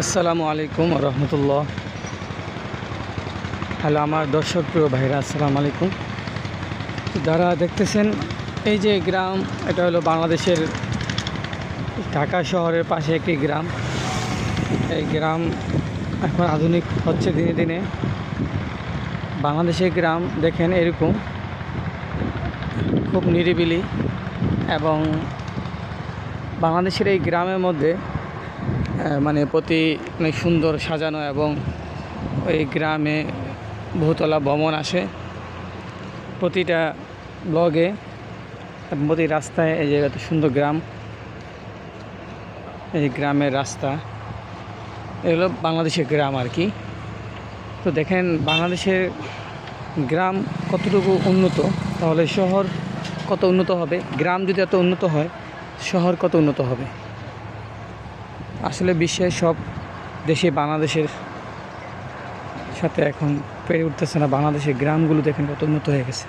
আসসালামু আলাইকুম রহমতুল্লাহ। হ্যালো আমার দর্শক প্রিয় ভাইরা, আসসালামু আলাইকুম। যারা দেখতেছেন এই যে গ্রাম, এটা হলো বাংলাদেশের ঢাকা শহরের পাশে একটি গ্রাম। এই গ্রাম এখন আধুনিক হচ্ছে দিনে দিনে। বাংলাদেশের গ্রাম দেখেন এরকম খুব নিরিবিলি, এবং বাংলাদেশের এই গ্রামের মধ্যে মানে প্রতি অনেক সুন্দর সাজানো, এবং ওই গ্রামে বহুতলা ভবন আসে প্রতিটা ব্লগে, প্রতি রাস্তায়। এই জায়গাতে সুন্দর গ্রাম, এই গ্রামের রাস্তা, এগুলো বাংলাদেশের গ্রাম আর কি। তো দেখেন বাংলাদেশের গ্রাম কতটুকু উন্নত, তাহলে শহর কত উন্নত হবে। গ্রাম যদি এত উন্নত হয়, শহর কত উন্নত হবে। আসলে বিশ্বের সব দেশে বাংলাদেশের সাথে এখন পেরে উঠতেছে না। বাংলাদেশের গ্রামগুলো দেখেন কত উন্নত হয়ে গেছে।